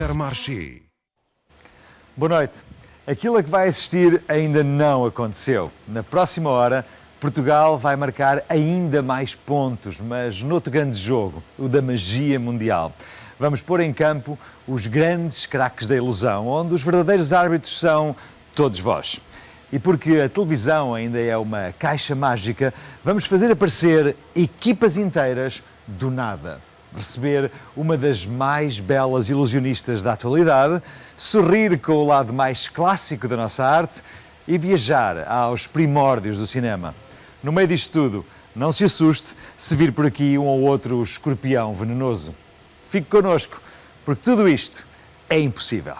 Intermarché. Boa noite. Aquilo a que vai assistir ainda não aconteceu. Na próxima hora, Portugal vai marcar ainda mais pontos, mas noutro grande jogo, o da magia mundial. Vamos pôr em campo os grandes craques da ilusão, onde os verdadeiros árbitros são todos vós. E porque a televisão ainda é uma caixa mágica, vamos fazer aparecer equipas inteiras do nada. Receber uma das mais belas ilusionistas da atualidade, sorrir com o lado mais clássico da nossa arte e viajar aos primórdios do cinema. No meio disto tudo, não se assuste se vir por aqui um ou outro escorpião venenoso. Fique connosco, porque tudo isto é impossível.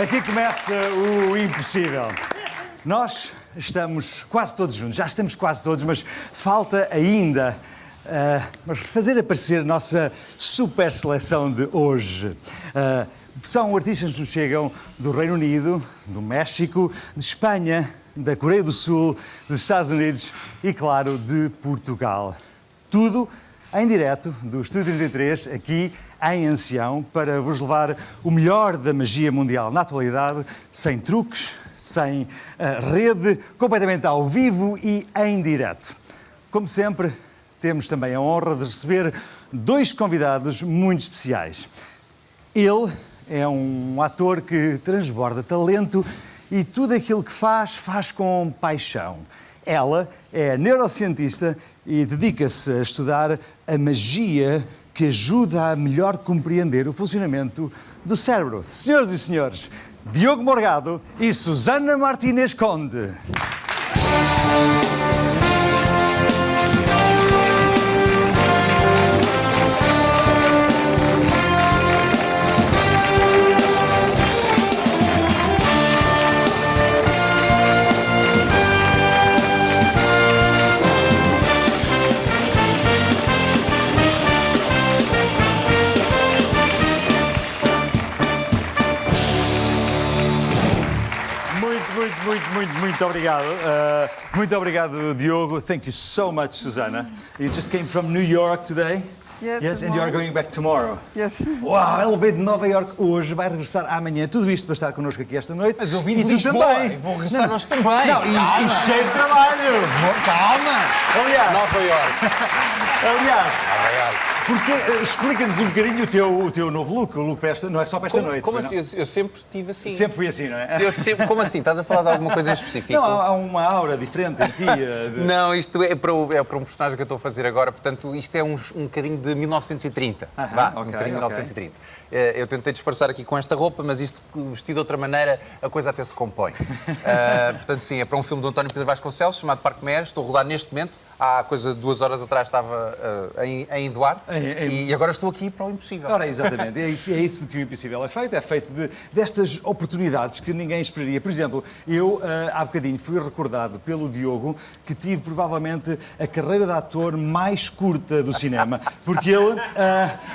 Aqui começa o impossível. Nós estamos quase todos juntos, já estamos quase todos, mas falta ainda fazer aparecer a nossa super seleção de hoje. São artistas que nos chegam do Reino Unido, do México, de Espanha, da Coreia do Sul, dos Estados Unidos e, claro, de Portugal. Tudo em direto do Estúdio 33, aqui em Ancião, para vos levar o melhor da magia mundial na atualidade, sem truques, sem rede, completamente ao vivo e em direto. Como sempre, temos também a honra de receber dois convidados muito especiais. Ele é um ator que transborda talento e tudo aquilo que faz, faz com paixão. Ela é neurocientista e dedica-se a estudar a magia que ajuda a melhor compreender o funcionamento do cérebro. Senhoras e senhores, Diogo Morgado e Susana Martínez Conde. Muito obrigado. Muito obrigado, Diogo. Thank you so much, Susana. You just came from New York today? Yes, and you are going back tomorrow? Yes. Uau, ela veio de Nova York hoje, vai regressar amanhã. Tudo isto para estar connosco aqui esta noite. Mas eu vim de e tu Lisboa, também. e vou regressar hoje também. Não, e cheio de trabalho. Calma! Aliás, Nova York. aliás, Nova York. porque explica-nos um bocadinho o teu novo look. O look para esta, não é só para esta noite. Como não? assim? Eu sempre tive assim. Sempre fui assim, não é? Eu sempre, como assim? Estás a falar de alguma coisa em específico? Não, há uma aura diferente em ti. Não, isto é para um personagem que eu estou a fazer agora, portanto, isto é um bocadinho de 1930. Vá, ok, um bocadinho de ok. 1930. Eu tentei disfarçar aqui com esta roupa, mas isto, vestido de outra maneira, a coisa até se compõe. Portanto, sim, é para um filme do António Pedro Vasconcelos, chamado Parque Meyer. Estou a rodar neste momento. Há coisa de 2 horas atrás estava em Eduardo e agora estou aqui para o impossível. Ora, exatamente. É isso de que o impossível é feito. É feito destas oportunidades que ninguém esperaria. Por exemplo, eu há bocadinho fui recordado pelo Diogo que tive provavelmente a carreira de ator mais curta do cinema, porque ele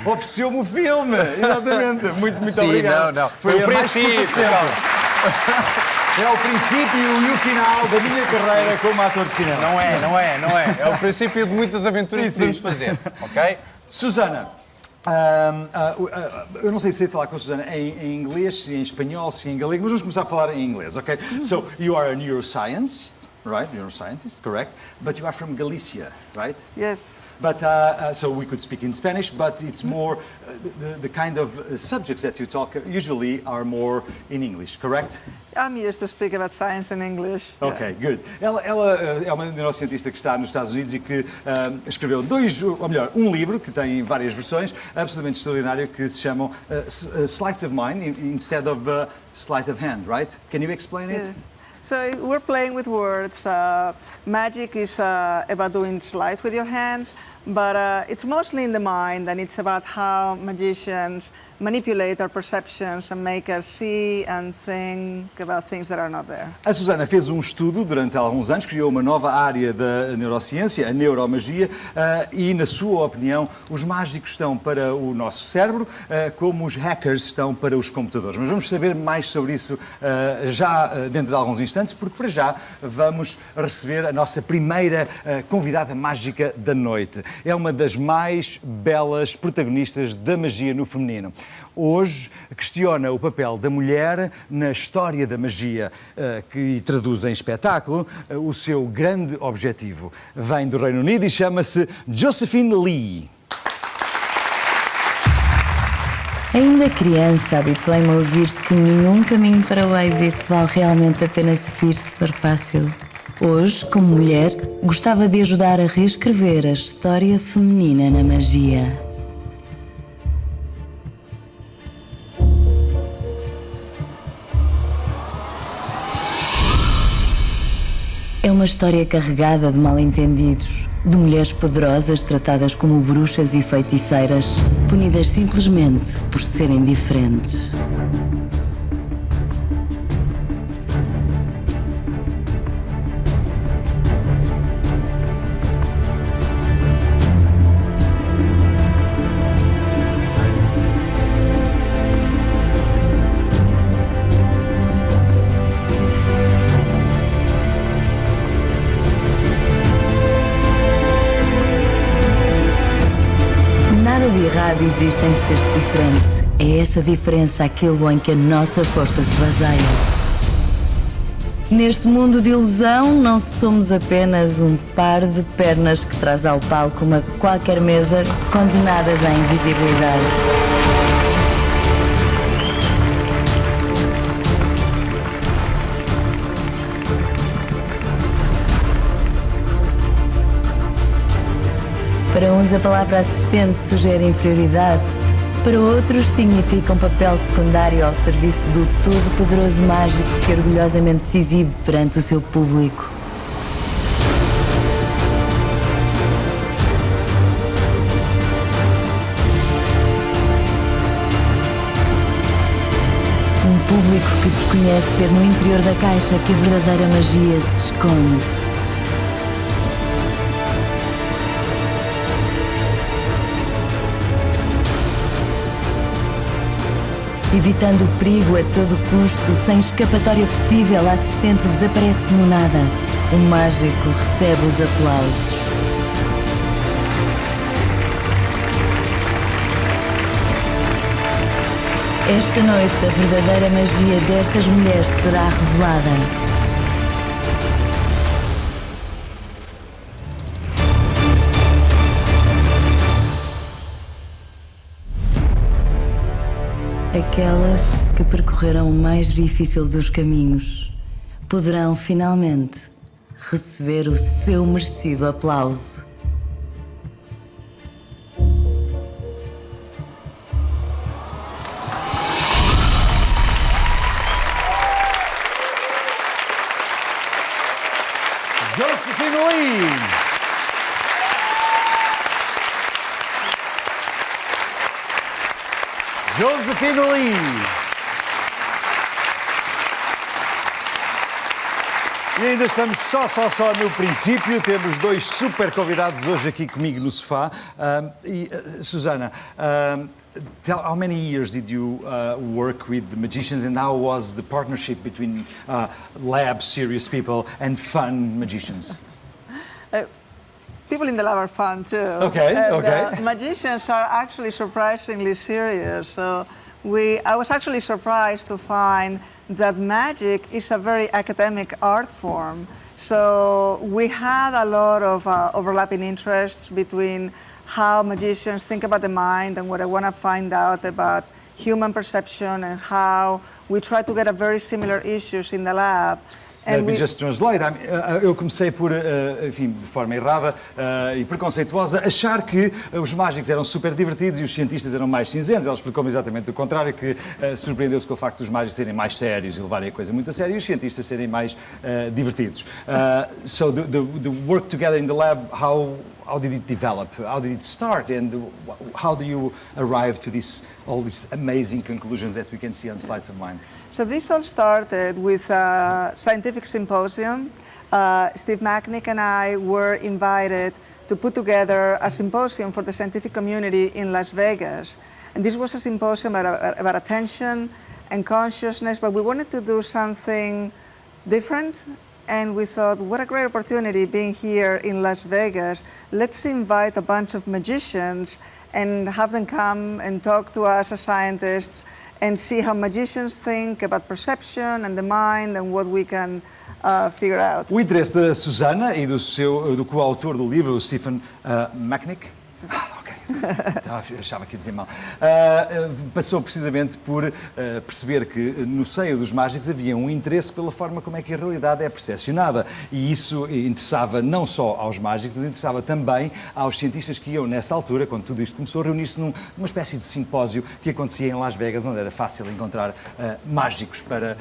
ofereceu-me o filme. Exatamente. Muito Sim, obrigado. Não. Foi o a mais curta de princípio. sempre. É o princípio e o final da minha carreira como ator de cinema. Não é. É o princípio de muitas aventuras que podemos fazer, ok? Susana, eu não sei se sei falar com a Susana em inglês, se em espanhol, se em galego, mas vamos começar a falar em inglês, ok? So, you are a neuroscientist, right? Neuroscientist, correct? But you are from Galicia, right? Yes. But so we could speak in Spanish, but it's more the kind of subjects that you talk usually are more in English, correct? I'm used to speak about science in English. Ok, good. Ela é uma neurocientista que está nos Estados Unidos e que escreveu um livro que tem várias versões, absolutamente extraordinário, que se chamam Sleights of Mind instead of Sleight of Hand, right? Can you explain it? Yes. So we're playing with words. Magic is about doing sleights with your hands, but it's mostly in the mind, and it's about how magicians manipulate our perceptions and make us see and think about things that are not there. A Susana fez um estudo durante alguns anos, criou uma nova área da neurociência, a neuromagia, e, na sua opinião, os mágicos estão para o nosso cérebro, como os hackers estão para os computadores. Mas vamos saber mais sobre isso já dentro de alguns instantes, porque para já vamos receber a nossa primeira convidada mágica da noite. É uma das mais belas protagonistas da magia no feminino. Hoje questiona o papel da mulher na história da magia, que traduz em espetáculo o seu grande objetivo. Vem do Reino Unido e chama-se Josephine Lee. Ainda criança, habituei-me a ouvir que nenhum caminho para o êxito vale realmente a pena seguir se for fácil. Hoje, como mulher, gostava de ajudar a reescrever a história feminina na magia. É uma história carregada de mal-entendidos, de mulheres poderosas tratadas como bruxas e feiticeiras, punidas simplesmente por serem diferentes. humanidade existe em ser-se diferente. É essa diferença aquilo em que a nossa força se baseia. Neste mundo de ilusão, não somos apenas um par de pernas que traz ao palco uma qualquer mesa condenadas à invisibilidade. Para uns, a palavra assistente sugere inferioridade. Para outros, significa um papel secundário ao serviço do todo-poderoso mágico que orgulhosamente se exibe perante o seu público. Um público que desconhece ser no interior da caixa que a verdadeira magia se esconde. Evitando o perigo a todo custo, sem escapatória possível, a assistente desaparece no nada. O mágico recebe os aplausos. Esta noite, a verdadeira magia destas mulheres será revelada. Aquelas que percorreram o mais difícil dos caminhos poderão finalmente receber o seu merecido aplauso. Josephine Lee! Josephine Lee! E ainda estamos só no princípio. Temos dois super convidados hoje aqui comigo no sofá. Susana, how many years did you work with the magicians, and how was the partnership between lab, serious people, and fun magicians? People in the lab are fun too. Okay, okay. Magicians are actually surprisingly serious. So I was actually surprised to find that magic is a very academic art form. So we had a lot of overlapping interests between how magicians think about the mind and what I want to find out about human perception, and how we try to get at very similar issues in the lab. Let me just translate. Eu comecei por, enfim, de forma errada e preconceituosa, achar que os mágicos eram super divertidos e os cientistas eram mais cinzentos. Ela explicou-me exatamente o contrário, que surpreendeu-se com o facto dos mágicos serem mais sérios e levarem a coisa muito a sério, e os cientistas serem mais divertidos. So the work together in the lab, how did it develop? How did it start? And how do you arrive to all these amazing conclusions that we can see on Sleights of Mine? So this all started with a scientific symposium. Steve Macknick and I were invited to put together a symposium for the scientific community in Las Vegas. And this was a symposium about attention and consciousness, but we wanted to do something different. And we thought, what a great opportunity being here in Las Vegas. Let's invite a bunch of magicians and have them come and talk to us as scientists and see how magicians think about perception and the mind and what we can figure out. O interesse da Susana e do coautor do livro, o Stephen Macknick, achava que ia dizer mal, passou precisamente por perceber que no seio dos mágicos havia um interesse pela forma como é que a realidade é percepcionada, e isso interessava não só aos mágicos, mas interessava também aos cientistas que iam nessa altura, quando tudo isto começou, a reunir-se numa espécie de simpósio que acontecia em Las Vegas, onde era fácil encontrar mágicos para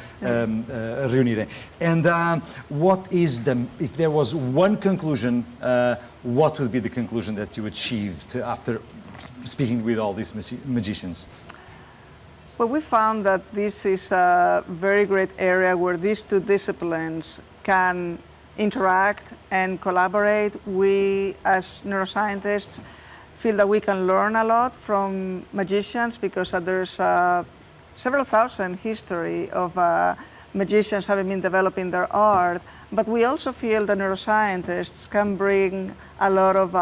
reunirem. And if there was one conclusion, what would be the conclusion that you achieved after speaking with all these magicians? Well, we found that this is a very great area where these two disciplines can interact and collaborate. We, as neuroscientists, feel that we can learn a lot from magicians because there's several thousand history of magicians having been developing their art, but we also feel that neuroscientists can bring a lot of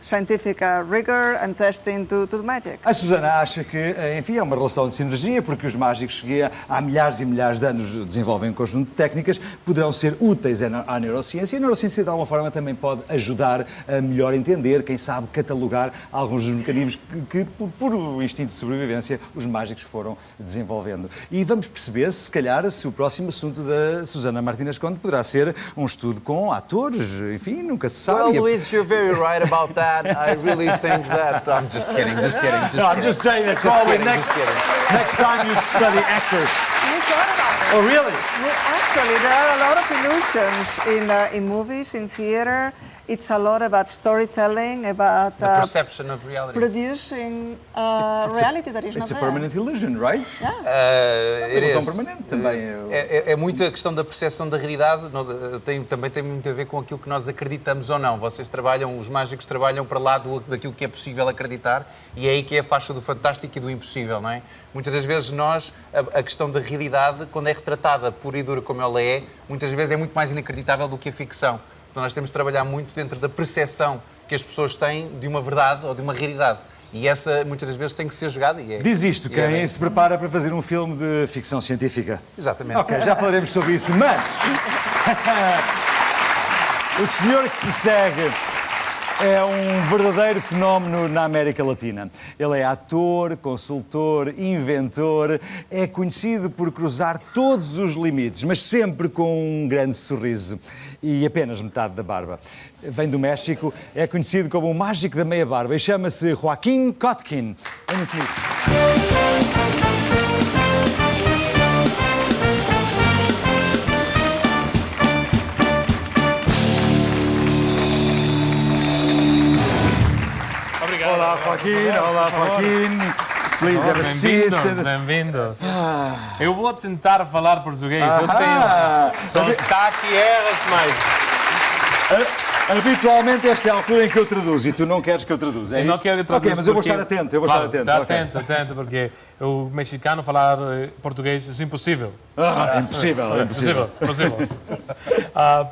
scientific rigor and testing to the magic. A Susana acha que, enfim, é uma relação de sinergia, porque os mágicos que há milhares e milhares de anos desenvolvem um conjunto de técnicas, poderão ser úteis à neurociência, e a neurociência de alguma forma também pode ajudar a melhor entender, quem sabe catalogar alguns dos mecanismos que por instinto de sobrevivência, os mágicos foram desenvolvendo. E vamos perceber, se calhar, se o próximo assunto da Susana Martínez Conde poderá ser um estudo com atores, enfim, nunca se sabe. Well, Luís, you're very right about that. I really think that. I'm just kidding. I'm just saying that probably next time you study actors. We thought about it. Oh, really? Actually, there are a lot of illusions in movies, in theater. It's a lot about storytelling, about The perception of reality. producing reality that is not It's a there. permanent illusion, right? It Ilusão is. permanente também. É muito a questão da percepção da realidade, também tem muito a ver com aquilo que nós acreditamos ou não. Vocês trabalham, os mágicos trabalham para lá daquilo que é possível acreditar, e é aí que é a faixa do fantástico e do impossível, não é? Muitas das vezes a questão da realidade, quando é retratada pura e dura como ela é, muitas vezes é muito mais inacreditável do que a ficção. Então nós temos de trabalhar muito dentro da percepção que as pessoas têm de uma verdade ou de uma realidade. E essa, muitas das vezes, tem que ser jogada. Diz isto quem se prepara para fazer um filme de ficção científica. Exatamente. Ok, já falaremos sobre isso, mas o senhor que se segue é um verdadeiro fenómeno na América Latina. Ele é ator, consultor, inventor, é conhecido por cruzar todos os limites, mas sempre com um grande sorriso e apenas metade da barba. Vem do México, é conhecido como o mágico da meia barba e chama-se Joaquín Kotkin. É muito bonito. Olá, Joaquín. Olá, Joaquín. Please have a seat. Bem-vindos. Eu vou tentar falar português. Eu tenho sotaque erros, mas... Habitualmente esta é a altura em que eu traduzo e tu não queres que eu traduza, é eu isso? não quero traduzir. Ok, mas eu vou estar atento, Está ok. atento, porque o mexicano falar português é impossível. Impossível.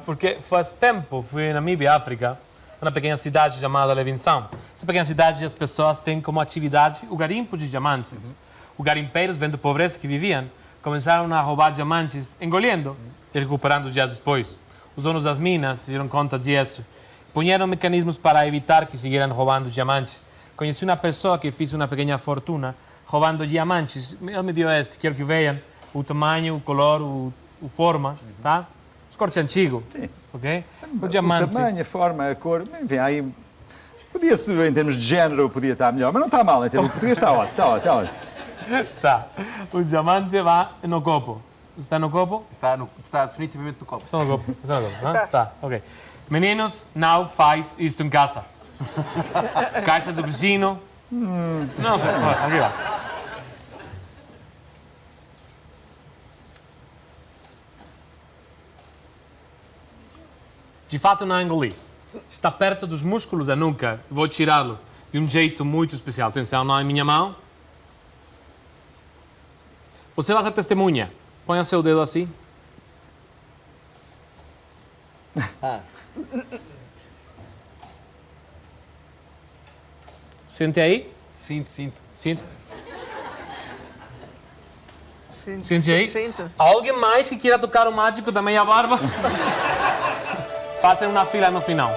Porque faz tempo fui na Namíbia, África, uma pequena cidade chamada Levinção. Essa pequena cidade as pessoas têm como atividade o garimpo de diamantes. Os garimpeiros, vendo a pobreza que viviam, começaram a roubar diamantes, engolindo e recuperando dias depois. Os donos das minas se deram conta disso. Punharam mecanismos para evitar que siguieran roubando diamantes. Conheci uma pessoa que fez uma pequena fortuna roubando diamantes. Ele me deu quero que vejam o tamanho, o color, o forma, tá? Os cortes antigos, ok? O diamante. O tamanho, a forma, a cor, enfim, aí... Podia-se, em termos de género, podia estar melhor, mas não está mal, em termos de português está ótimo, está ótimo. Tá. O diamante vai no copo. Está no copo? Está definitivamente no copo. Está no copo. Tá, ok. Meninos, não faz isto em casa. Casa do vizinho. Não sei, aqui vai. De fato, não engoli. Está perto dos músculos da nuca. Vou tirá-lo de um jeito muito especial. Atenção, não é minha mão. Você vai ser testemunha. Põe o seu dedo assim. Sente aí? Sinto. Sinto. Sente aí? Sinto. Alguém mais que queira tocar o mágico da meia barba? Façam uma fila no final.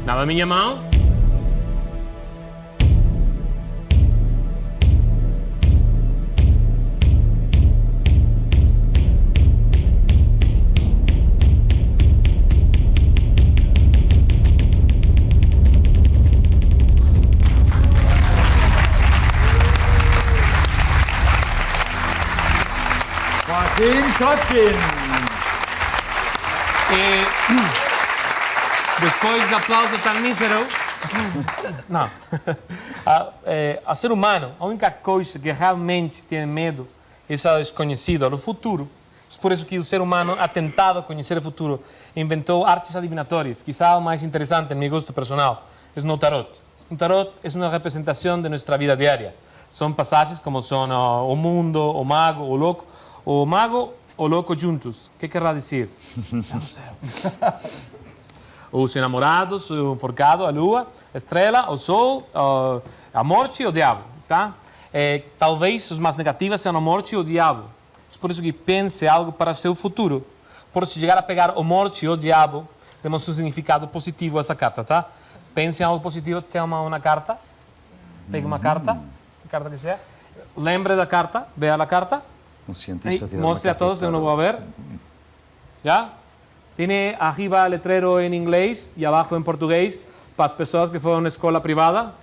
Dá a minha mão. Joaquín Kotkin. Depois de aplauso tão mísero... Não. A ser humano, a única coisa que realmente tem medo é o desconhecido, o futuro. É por isso que o ser humano ha tentado conhecer o futuro. Inventou artes adivinatórias. Quizá o mais interessante, em meu gosto personal, é no tarot. O tarot é uma representação de nossa vida diária. São passagens como são o mundo, o mago, o louco. O mago, o louco juntos. O que querrá dizer? Não sei. Os enamorados, o enforcado, a lua, a estrela, o sol, a morte e o diabo, tá? Talvez os mais negativos sejam a morte e o diabo. É por isso que pense algo para seu futuro. Por se chegar a pegar a morte e o diabo, temos um significado positivo essa carta, tá? Pense em algo positivo, tem uma carta. Pegue uma carta, a carta que seja. Lembre da carta, veja a carta. Um cientista Ahí, tirar mostre uma a todos, carta eu não vou ver. ¿Ya? Tiene arriba el letrero en inglés y abajo en portugués para as pessoas que foram na escola privada.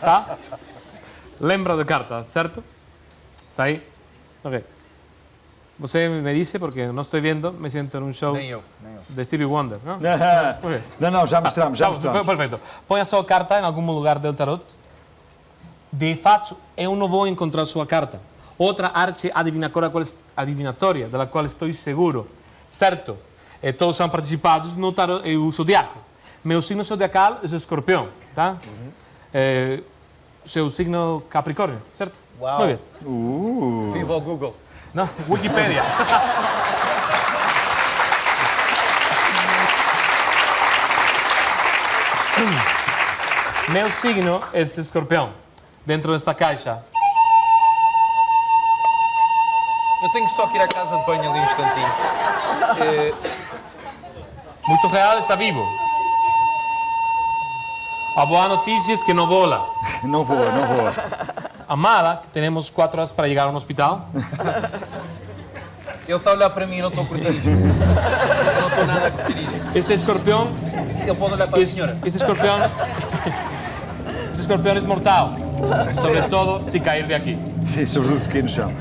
Tá? Lembra da carta, certo? Está aí? Ok. Você me disse, porque não estou vendo, me sinto num show Nem eu. de Stevie Wonder, não? Não, já mostramos, já mostramos. Perfeito. Põe a sua carta em algum lugar do tarot. De fato, eu não vou encontrar sua carta. Outra arte adivinatória, da qual estou seguro, certo? Todos são participados no tarot, o zodiaco. Meu signo zodiacal é escorpião, tá? Seu signo Capricórnio, certo? Uau. Muito bem. Viva o Google. Não, Wikipedia. Meu signo é escorpião, dentro desta caixa. Eu tenho só que ir à casa de banho ali um instantinho. Muito real, está vivo. A boa notícia é que não voa. Não voa, não voa. A mala, que temos 4 horas para chegar ao hospital. Ele está a olhar para mim e não estou a curtir isto. Não estou nada a curtir isto. Este escorpião, Ele pode olhar para a senhora. este escorpião é mortal. Sobretudo se cair de aqui. Sim, sobretudo se cair no chão.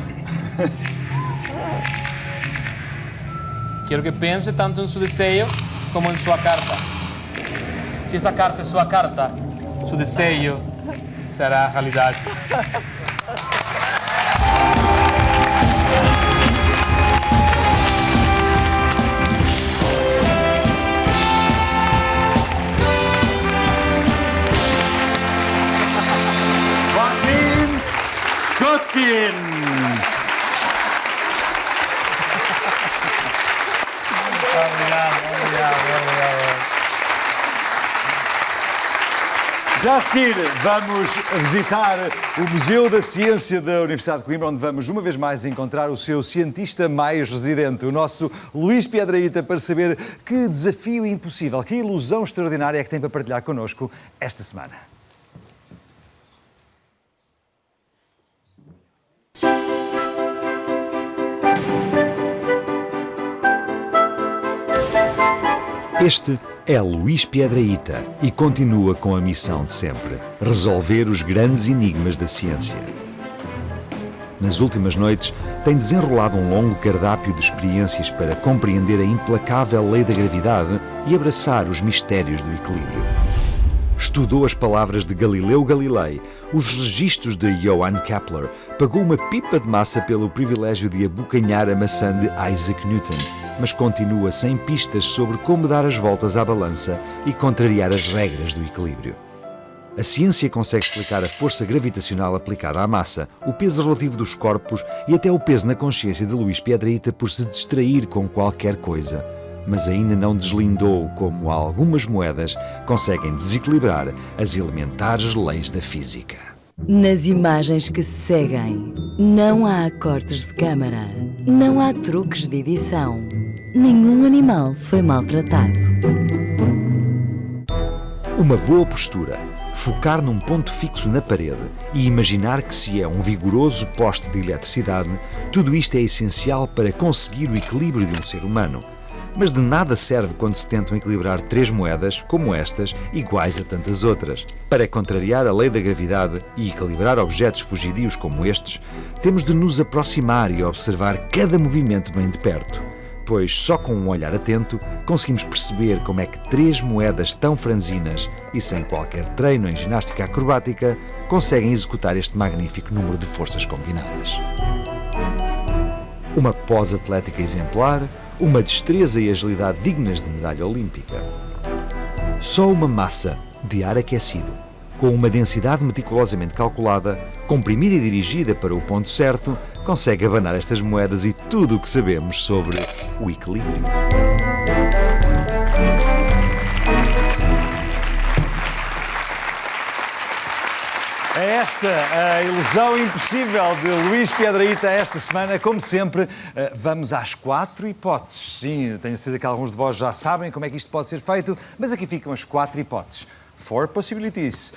Quero que pense tanto em seu desejo como em sua carta. Se essa carta é sua carta, seu desejo será realidade. Joaquim Kotkin! Já a seguir, vamos visitar o Museu da Ciência da Universidade de Coimbra, onde vamos uma vez mais encontrar o seu cientista mais residente, o nosso Luís Piedrahita, para saber que desafio impossível, que ilusão extraordinária é que tem para partilhar connosco esta semana. Este é Luís Piedrahita e continua com a missão de sempre: resolver os grandes enigmas da ciência. Nas últimas noites, tem desenrolado um longo cardápio de experiências para compreender a implacável lei da gravidade e abraçar os mistérios do equilíbrio. Estudou as palavras de Galileu Galilei, os registros de Johann Kepler, pagou uma pipa de massa pelo privilégio de abocanhar a maçã de Isaac Newton, mas continua sem pistas sobre como dar as voltas à balança e contrariar as regras do equilíbrio. A ciência consegue explicar a força gravitacional aplicada à massa, o peso relativo dos corpos e até o peso na consciência de Luís Piedrahita por se distrair com qualquer coisa, mas ainda não deslindou como algumas moedas conseguem desequilibrar as elementares leis da física. Nas imagens que se seguem, não há cortes de câmara, não há truques de edição. Nenhum animal foi maltratado. Uma boa postura, focar num ponto fixo na parede e imaginar que se é um vigoroso poste de eletricidade, tudo isto é essencial para conseguir o equilíbrio de um ser humano. Mas de nada serve quando se tentam equilibrar 3 moedas, como estas, iguais a tantas outras. Para contrariar a lei da gravidade e equilibrar objetos fugidios como estes, temos de nos aproximar e observar cada movimento bem de perto, pois só com um olhar atento conseguimos perceber como é que 3 moedas tão franzinas e sem qualquer treino em ginástica acrobática conseguem executar este magnífico número de forças combinadas. Uma pose atlética exemplar, uma destreza e agilidade dignas de medalha olímpica. Só uma massa, de ar aquecido. Com uma densidade meticulosamente calculada, comprimida e dirigida para o ponto certo, consegue abanar estas moedas e tudo o que sabemos sobre o equilíbrio. É esta a ilusão impossível de Luís Piedrahita esta semana. Como sempre, vamos às 4 hipóteses. Sim, tenho certeza que alguns de vós já sabem como é que isto pode ser feito, mas aqui ficam as 4 hipóteses. 4 possibilities.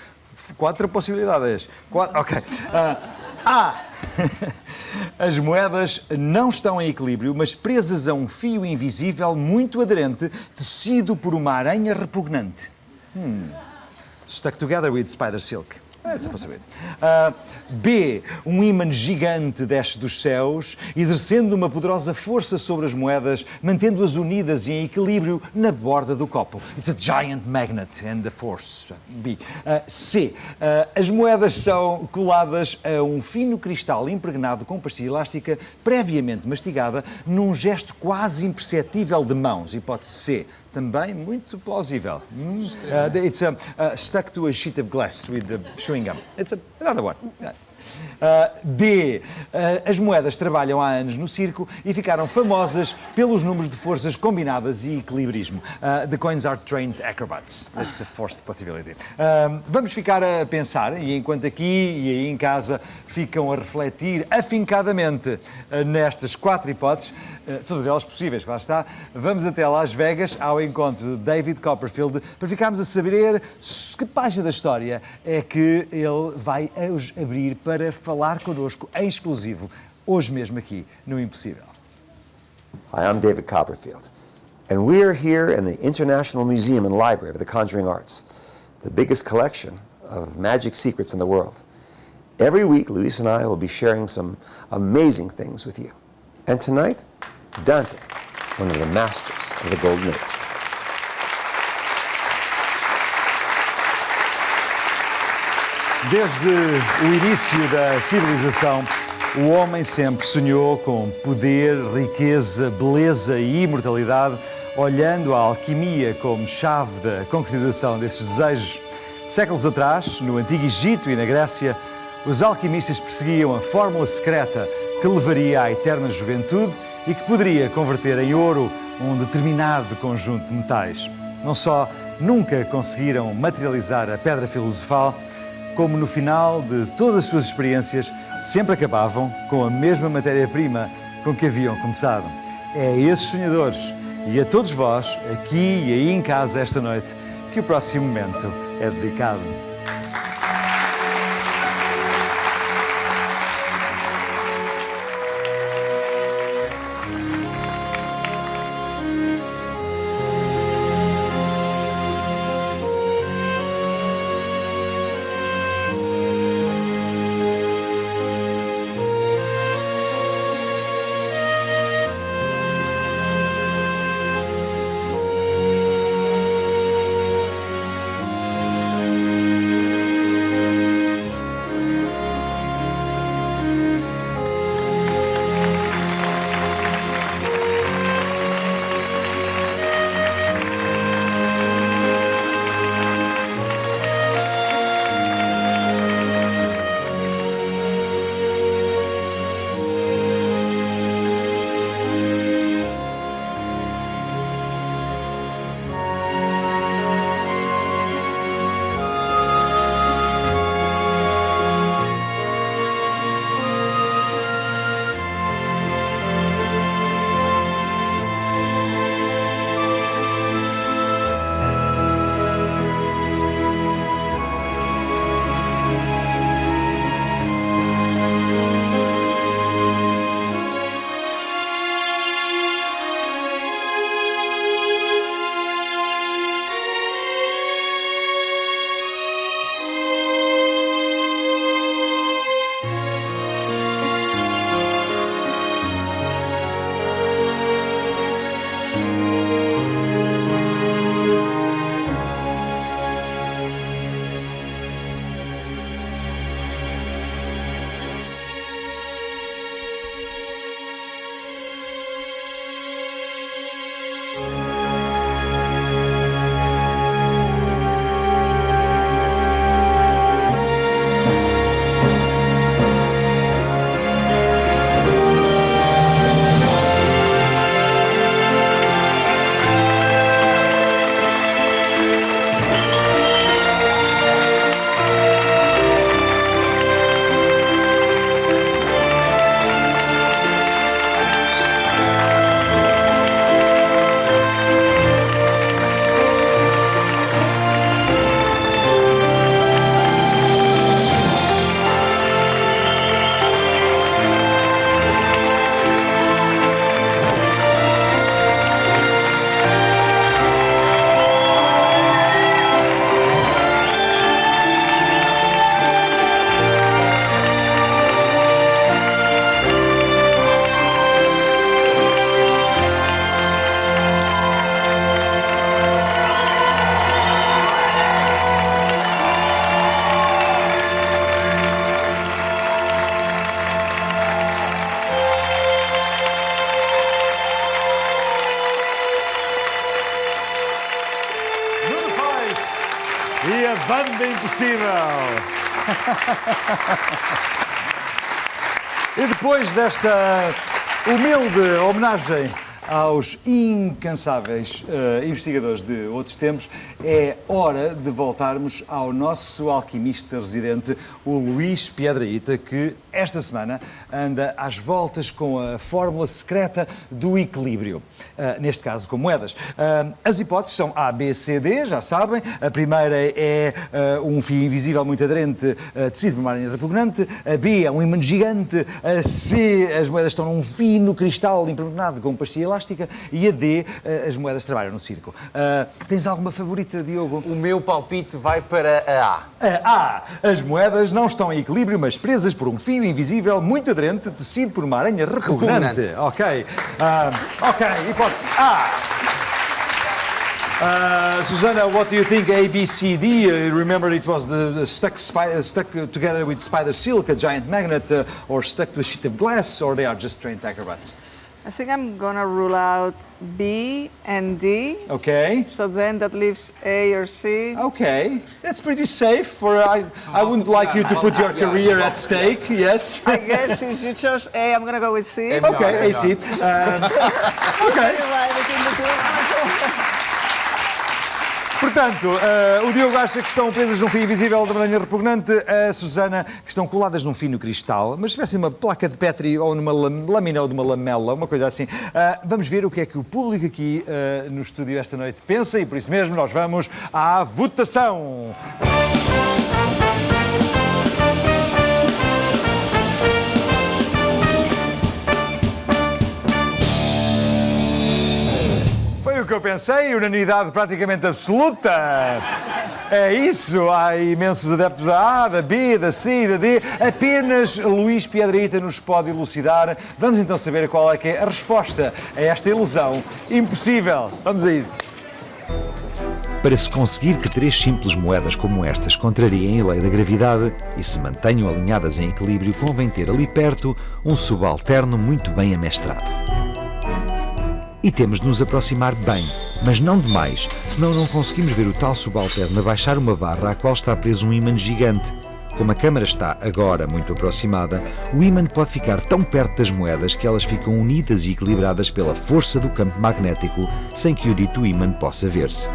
4 possibilidades. Ok. A. As moedas não estão em equilíbrio, mas presas a um fio invisível muito aderente, tecido por uma aranha repugnante. Stuck together with spider silk. That's a possibility. B. Um ímã gigante desce dos céus, exercendo uma poderosa força sobre as moedas, mantendo-as unidas e em equilíbrio na borda do copo. It's a giant magnet and the force. B. C. As moedas são coladas a um fino cristal impregnado com pastilha elástica previamente mastigada num gesto quase imperceptível de mãos. Hipótese C. Também muito plausível. It's stuck to a sheet of glass with the chewing gum. It's another one. D. As moedas trabalham há anos no circo e ficaram famosas pelos números de forças combinadas e equilibrismo. The coins are trained acrobats. That's a forced possibility. Vamos ficar a pensar, e enquanto aqui e aí em casa ficam a refletir afincadamente nestas 4 hipóteses, todas elas possíveis, claro está, vamos até Las Vegas ao encontro de David Copperfield para ficarmos a saber que página da história é que ele vai hoje abrir para falar connosco em exclusivo, hoje mesmo aqui no Impossível. Hi, I'm David Copperfield, and we're here in the International Museum and Library of the Conjuring Arts, the biggest collection of magic secrets in the world. Every week, Luis and I will be sharing some amazing things with you. And tonight, Dante, one of the masters of the Golden Age. Desde o início da civilização, o homem sempre sonhou com poder, riqueza, beleza e imortalidade, olhando a alquimia como chave da concretização desses desejos. Séculos atrás, no Antigo Egito e na Grécia, os alquimistas perseguiam a fórmula secreta que levaria à eterna juventude e que poderia converter em ouro um determinado conjunto de metais. Não só nunca conseguiram materializar a pedra filosofal, como no final de todas as suas experiências sempre acabavam com a mesma matéria-prima com que haviam começado. É a esses sonhadores e a todos vós, aqui e aí em casa esta noite, que o próximo momento é dedicado. da impossível. E depois desta humilde homenagem aos incansáveis investigadores de outros tempos, é hora de voltarmos ao nosso alquimista residente, o Luís Piedrahita, que esta semana anda às voltas com a fórmula secreta do equilíbrio, neste caso com moedas. As hipóteses são A, B, C, D, já sabem. A primeira é um fio invisível muito aderente, tecido por uma aranha repugnante. A B é um imã gigante. A C, as moedas estão num fino cristal impregnado com pastilha elástica. E a D, as moedas trabalham no circo. Tens alguma favorita, Diogo? O meu palpite vai para a A. A. As moedas não estão em equilíbrio, mas presas por um fio invisível muito aderente, tecido por uma aranha repugnante. Repugnante. Ok. Ok, hipótese A. Susanna, what do you think? A, B, C, D. Remember, it was the stuck together with spider silk, a giant magnet, or stuck to a sheet of glass, or they are just trained acrobats. I think I'm gonna rule out B and D. Okay. So then that leaves A or C. Okay, that's pretty safe. I wouldn't like you to put your career at stake. Yes. I guess since you chose A, I'm gonna go with C. Okay, AC. Okay. Portanto, o Diogo acha que estão presas num fio invisível de uma aranha repugnante, a Susana que estão coladas num fino cristal, mas se tivesse uma placa de Petri ou numa lâmina ou de uma lamela, uma coisa assim. Vamos ver o que é que o público aqui no estúdio esta noite pensa e por isso mesmo nós vamos à votação. O que eu pensei, unanimidade praticamente absoluta. É isso, há imensos adeptos da A, da B, da C e da D. Apenas Luís Piedrahita nos pode elucidar. Vamos então saber qual é que é a resposta a esta ilusão impossível. Vamos a isso. Para se conseguir que 3 simples moedas como estas contrariem a lei da gravidade e se mantenham alinhadas em equilíbrio, convém ter ali perto um subalterno muito bem amestrado. E temos de nos aproximar bem, mas não demais, senão não conseguimos ver o tal subalterno abaixar uma barra à qual está preso um ímã gigante. Como a câmara está agora muito aproximada, o ímã pode ficar tão perto das moedas que elas ficam unidas e equilibradas pela força do campo magnético, sem que o dito ímã possa ver-se.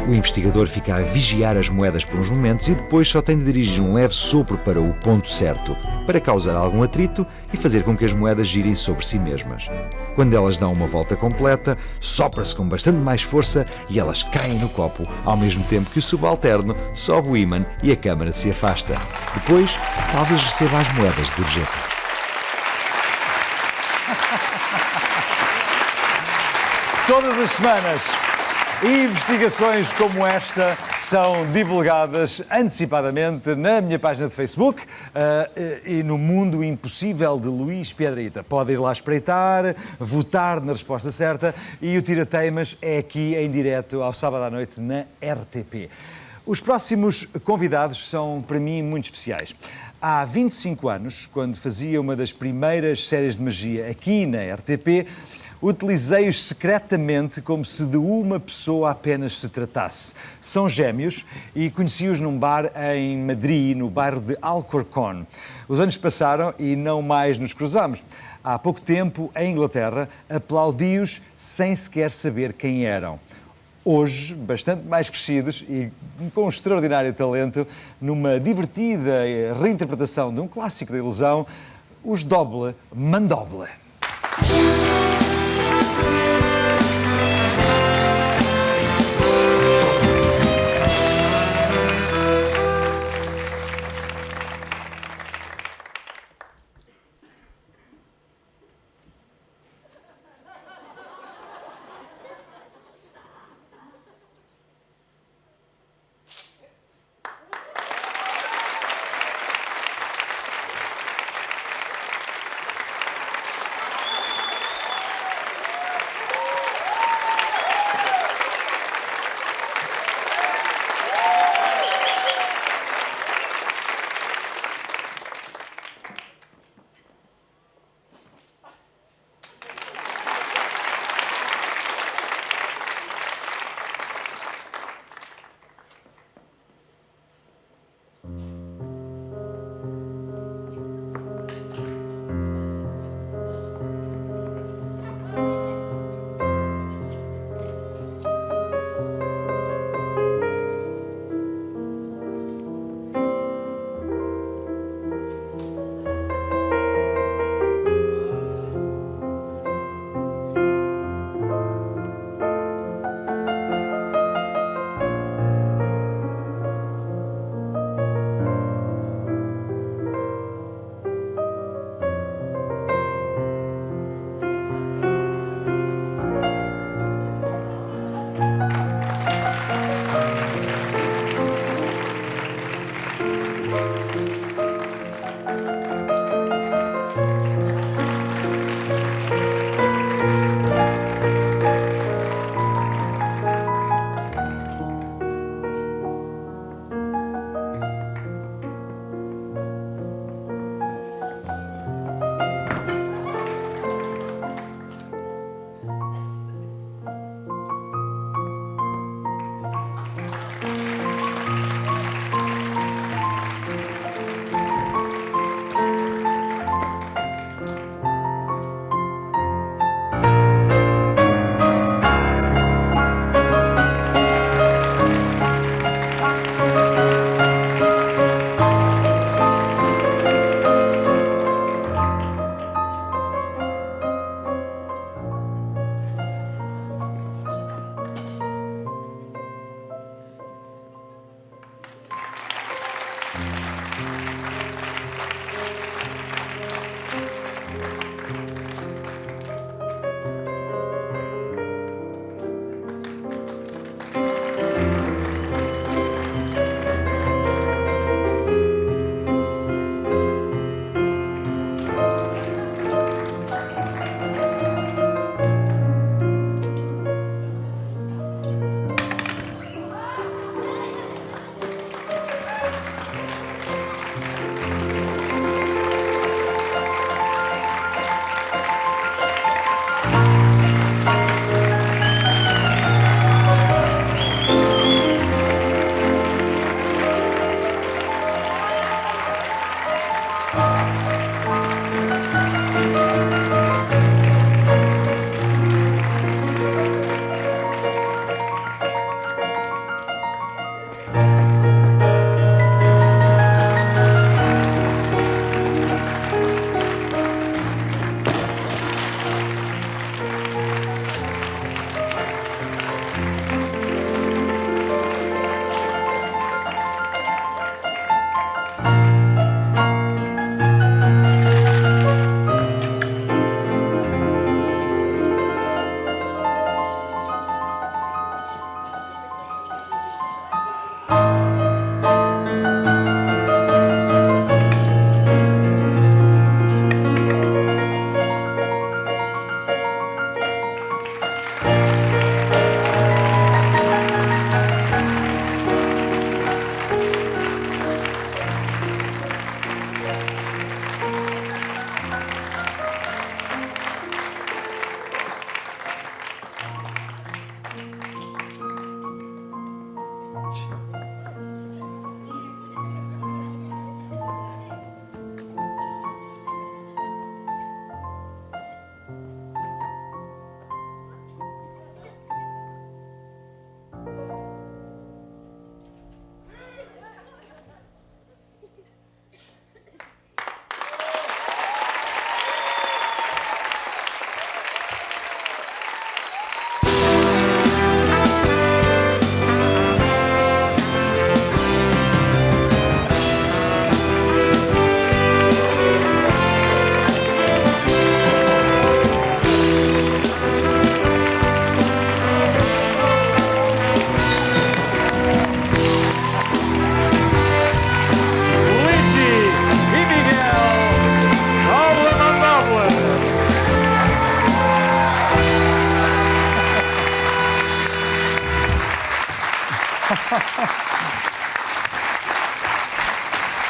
O investigador fica a vigiar as moedas por uns momentos e depois só tem de dirigir um leve sopro para o ponto certo, para causar algum atrito e fazer com que as moedas girem sobre si mesmas. Quando elas dão uma volta completa, sopra-se com bastante mais força e elas caem no copo, ao mesmo tempo que o subalterno sobe o ímã e a câmara se afasta. Depois, talvez receba as moedas de urgente. Todas as semanas, investigações como esta são divulgadas antecipadamente na minha página de Facebook e no Mundo Impossível de Luís Piedrahita. Pode ir lá espreitar, votar na resposta certa e o Tira-Teimas é aqui em direto ao sábado à noite na RTP. Os próximos convidados são para mim muito especiais. Há 25 anos, quando fazia uma das primeiras séries de magia aqui na RTP, utilizei-os secretamente como se de uma pessoa apenas se tratasse. São gêmeos e conheci-os num bar em Madrid, no bairro de Alcorcón. Os anos passaram e não mais nos cruzamos. Há pouco tempo, em Inglaterra, aplaudi-os sem sequer saber quem eram. Hoje, bastante mais crescidos e com um extraordinário talento, numa divertida reinterpretação de um clássico da ilusão, os Doble Mandoble.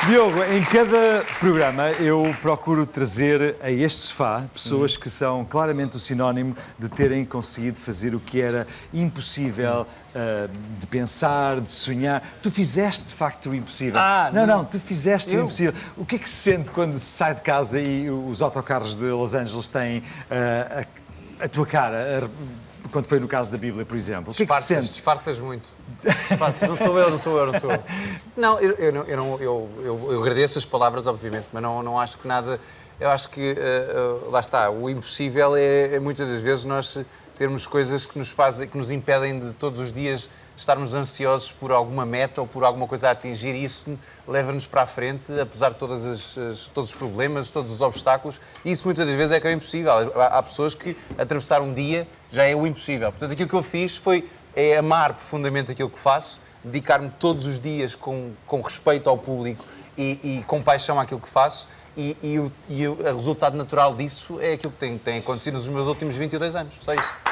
Diogo, em cada programa eu procuro trazer a este sofá pessoas que são claramente o sinónimo de terem conseguido fazer o que era impossível de pensar, de sonhar. Tu fizeste, de facto, o impossível. Não, tu fizeste o impossível. O que é que se sente quando se sai de casa e os autocarros de Los Angeles têm a tua cara, quando foi no caso da Bíblia, por exemplo? O que é que se sente? Disfarças muito. Não sou eu. Não, eu agradeço as palavras, obviamente, mas não acho que nada... Eu acho que, lá está, o impossível é muitas das vezes nós termos coisas que nos fazem, que nos impedem de todos os dias estarmos ansiosos por alguma meta ou por alguma coisa a atingir, e isso leva-nos para a frente, apesar de todos os problemas, todos os obstáculos, e isso muitas das vezes é que é o impossível. Há pessoas que atravessar um dia já é o impossível. Portanto, aquilo que eu fiz é amar profundamente aquilo que faço, dedicar-me todos os dias com respeito ao público e com paixão àquilo que faço, e o resultado natural disso é aquilo que tem acontecido nos meus últimos 22 anos. Só isso.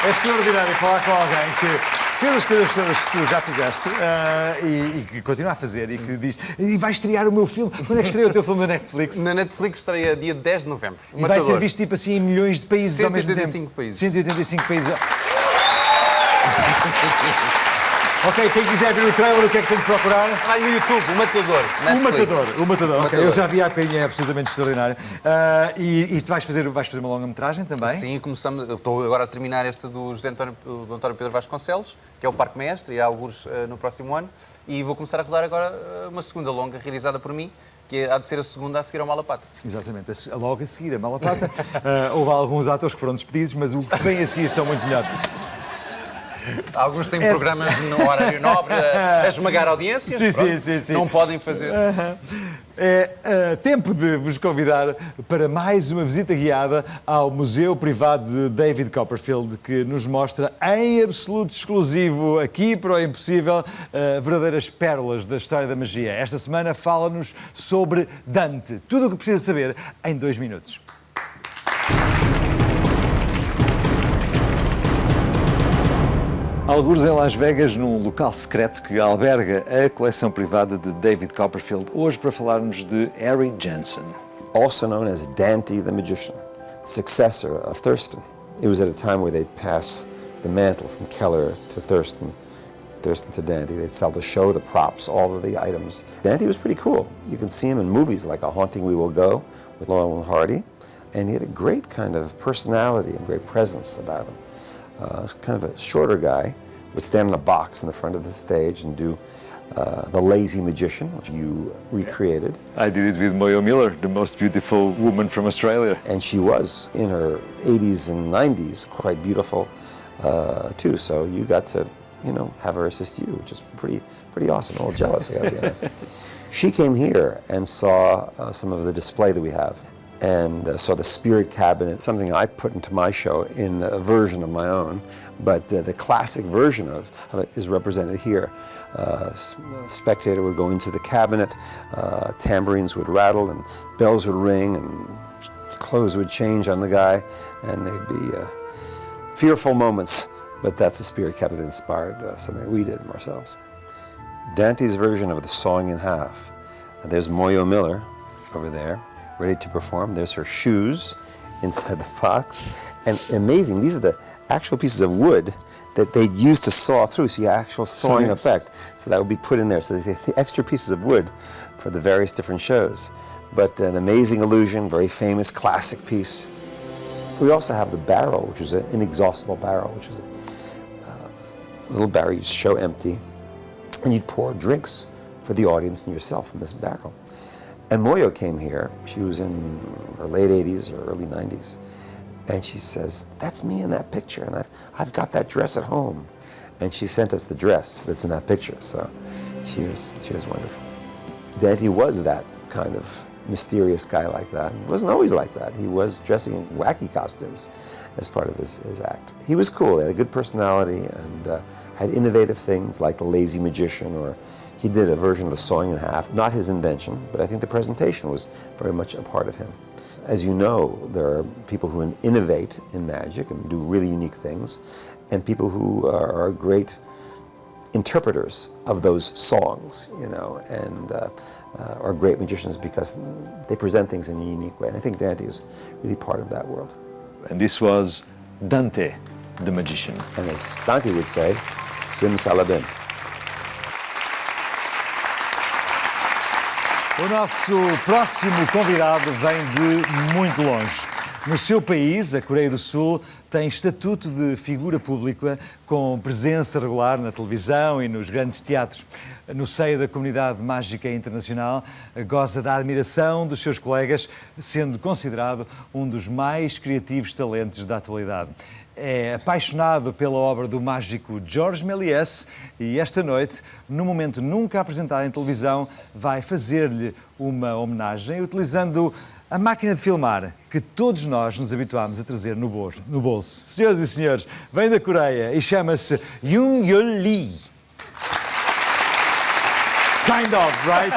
É extraordinário falar com alguém que fez as coisas todas que tu já fizeste e que continua a fazer e que diz e vai estrear o meu filme. Quando é que estreia o teu filme na Netflix? Na Netflix estreia dia 10 de novembro. E vai ser visto tipo assim em milhões de países ao mesmo tempo? 185 países. 185 países. Ok, quem quiser ver o trailer, o que é que tem de procurar? Vai no YouTube, O Matador. O Matador. Okay. Eu já vi a bocadinho, é absolutamente extraordinário. E tu vais fazer uma longa-metragem também? Sim, começamos. Estou agora a terminar esta do António Pedro Vasconcelos, que é o Parque Mestre, irá algures no próximo ano. E vou começar a rodar agora uma segunda longa, realizada por mim, que há de ser a segunda a seguir ao Malapata. Exatamente, logo a seguir a Malapata. Houve alguns atores que foram despedidos, mas o que vem a seguir são muito melhores. Alguns têm programas no horário nobre a esmagar audiências. Sim. Não podem fazer. É tempo de vos convidar para mais uma visita guiada ao Museu Privado de David Copperfield, que nos mostra em absoluto exclusivo, aqui para o Impossível, verdadeiras pérolas da história da magia. Esta semana fala-nos sobre Dante. Tudo o que precisa saber em 2 minutos. Algures em Las Vegas, num local secreto que alberga a coleção privada de David Copperfield, hoje para falarmos de Harry Jensen. Also known as Dante the Magician, the successor of Thurston. It was at a time where they'd pass the mantle from Keller to Thurston to Dante. They'd sell the show, the props, all of the items. Dante was pretty cool. You can see him in movies like A Haunting We Will Go with Laurel and Hardy, and he had a great kind of personality and great presence about him. Kind of a shorter guy, would stand in a box in the front of the stage and do The Lazy Magician, which you recreated. I did it with Moyo Miller, the most beautiful woman from Australia. And she was, in her 80s and 90s, quite beautiful too. So you got to, have her assist you, which is pretty awesome. I'm a little jealous, I gotta be honest. She came here and saw some of the display that we have, and saw the spirit cabinet, something I put into my show in a version of my own, but the classic version of it is represented here. A spectator would go into the cabinet, tambourines would rattle and bells would ring and clothes would change on the guy, and they'd be fearful moments, but that's the spirit cabinet that inspired something we did ourselves. Dante's version of the Sawing in Half. There's Moyo Miller over there, ready to perform. There's her shoes inside the box. And amazing, these are the actual pieces of wood that they'd use to saw through, so you have actual sawing effect. So that would be put in there. So the extra pieces of wood for the various different shows. But an amazing illusion, very famous classic piece. We also have the barrel, which is an inexhaustible barrel, which is a little barrel you show empty, and you'd pour drinks for the audience and yourself from this barrel. And Moyo came here, she was in her late 80s or early 90s, and she says, that's me in that picture, and I've got that dress at home. And she sent us the dress that's in that picture, so she was wonderful. Dante was that kind of mysterious guy like that. He wasn't always like that. He was dressing in wacky costumes as part of his act. He was cool, he had a good personality, and had innovative things like The Lazy Magician, or he did a version of The Sawing in Half, not his invention, but I think the presentation was very much a part of him. as you know, there are people who innovate in magic and do really unique things, and people who are great interpreters of those songs, you know, and are great magicians because they present things in a unique way. And I think Dante is really part of that world. And this was Dante, the magician. And as Dante would say, simsalabim. O nosso próximo convidado vem de muito longe. No seu país, a Coreia do Sul, tem estatuto de figura pública com presença regular na televisão e nos grandes teatros. No seio da comunidade mágica internacional, goza da admiração dos seus colegas, sendo considerado um dos mais criativos talentos da atualidade. É apaixonado pela obra do mágico Georges Méliès e esta noite, num momento nunca apresentado em televisão, vai fazer-lhe uma homenagem utilizando a máquina de filmar que todos nós nos habituámos a trazer no bolso. Senhoras e senhores, vem da Coreia e chama-se Yoon Yeol Lee. Kind of, right?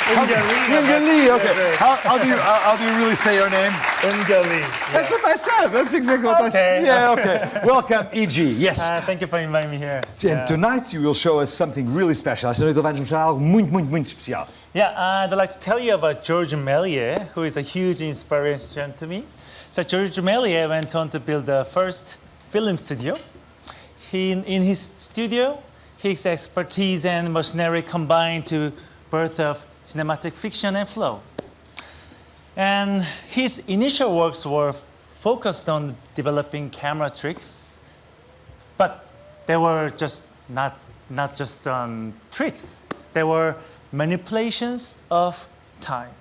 Yoon Lee, okay. How do you really say your name? Ungali. That's what I said. That's exactly what I said. Yeah, okay. Welcome, E.G. Yes. Thank you for inviting me here. And tonight you will show us something really special. Esta noite ele vai nos mostrar algo muito especial. Yeah, I'd like to tell you about Georges Méliès, who is a huge inspiration to me. So Georges Méliès went on to build the first film studio. In his studio, his expertise and machinery combined to birth of cinematic fiction and flow. And his initial works were focused on developing camera tricks, but they were just not just tricks. They were manipulations of time.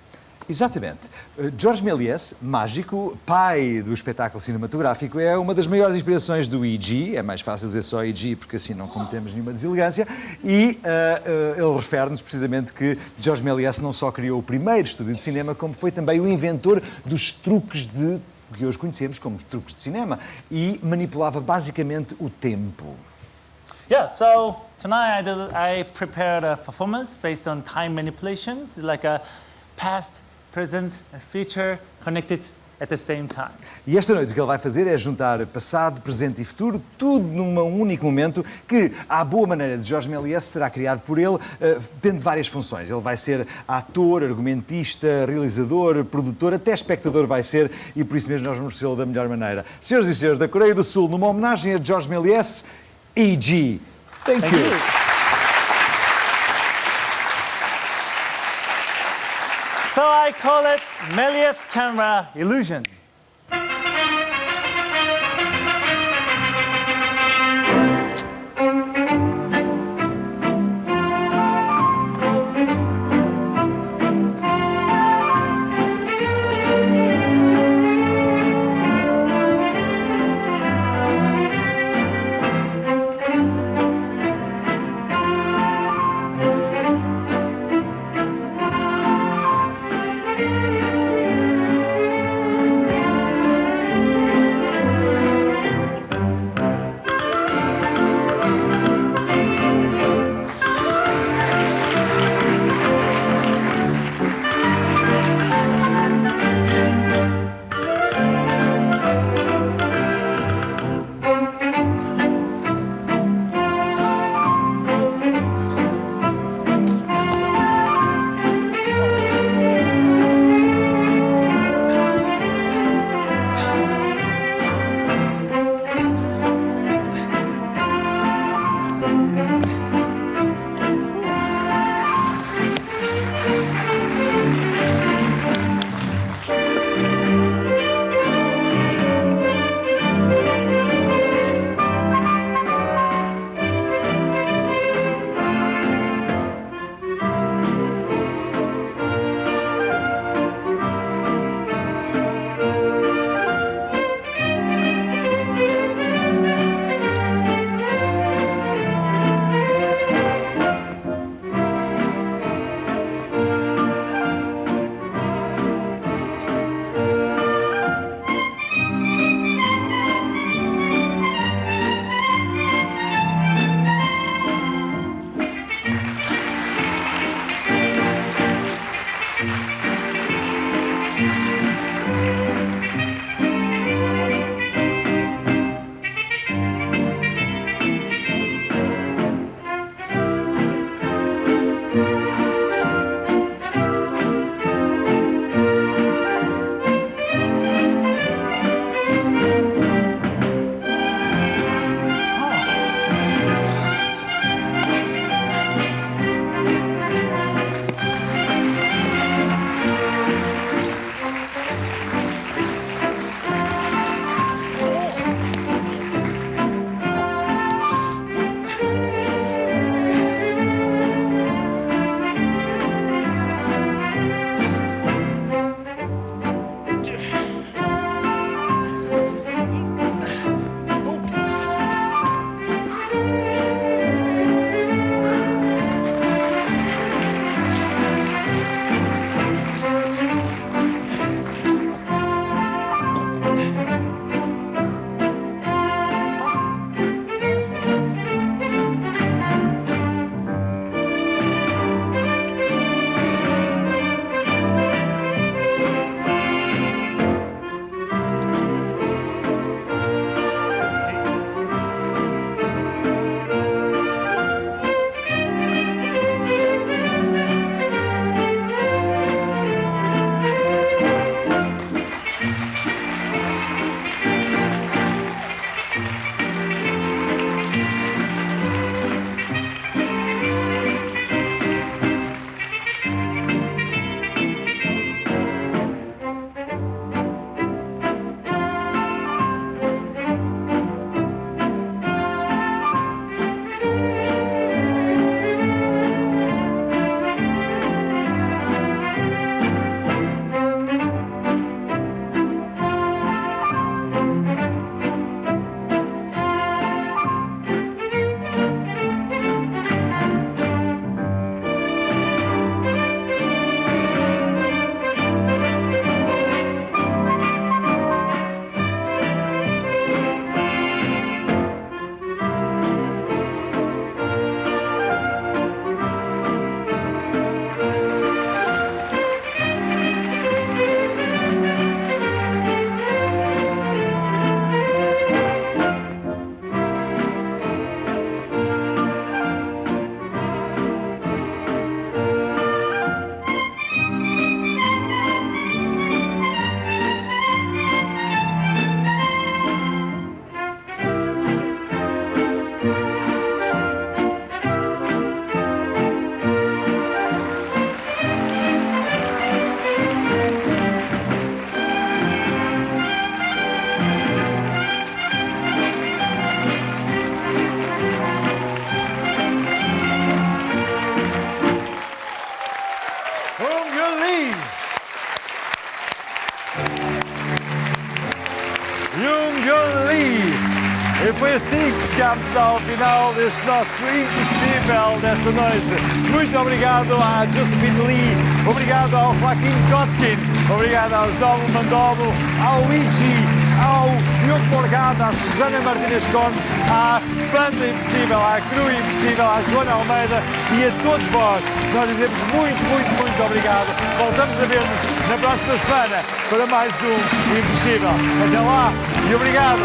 Exatamente. Georges Méliès, mágico, pai do espetáculo cinematográfico, é uma das maiores inspirações do E.G., é mais fácil dizer só E.G. porque assim não cometemos nenhuma deselegância, e ele refere-nos precisamente que Georges Méliès não só criou o primeiro estúdio de cinema, como foi também o inventor dos truques que hoje conhecemos como truques de cinema, e manipulava basicamente o tempo. Yeah, so tonight I prepared a performance based on time manipulations, like a past, present, and future connected at the same time. E esta noite o que ele vai fazer é juntar passado, presente e futuro, tudo num único momento que, à boa maneira de Georges Méliès, será criado por ele, tendo várias funções. Ele vai ser ator, argumentista, realizador, produtor, até espectador vai ser, e por isso mesmo nós vamos recebê-lo da melhor maneira. Senhoras e senhores, da Coreia do Sul, numa homenagem a Georges Méliès, E.G. Thank you. So I call it Méliès camera illusion. Lee! Jung-Jun Lee! E foi assim que chegámos ao final deste nosso Impossível desta noite. Muito obrigado à Josephine Lee, obrigado ao Joaquim Kotkin, obrigado aos Double Mandobo, ao Luigi, ao Diogo Morgado, à Susana Martínez Conde, à Banda Impossível, à Cru Impossível, à Joana Almeida e a todos vós. Nós dizemos muito obrigado. Voltamos a ver-nos na próxima semana para mais um Impossível. Até lá e obrigado!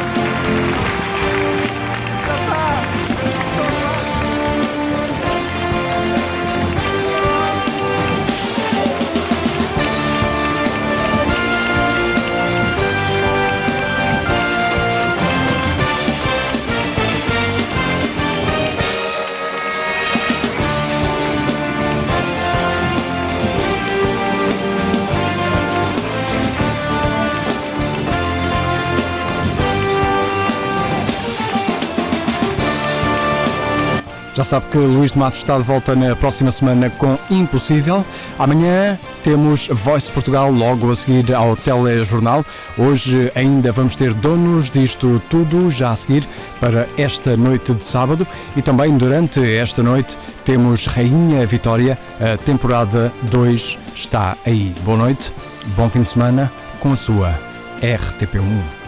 Já sabe que Luís de Matos está de volta na próxima semana com Impossível. Amanhã temos Voice Portugal logo a seguir ao Telejornal. Hoje ainda vamos ter Donos disto tudo já a seguir para esta noite de sábado. E também durante esta noite temos Rainha Vitória. A temporada 2 está aí. Boa noite, bom fim de semana com a sua RTP1.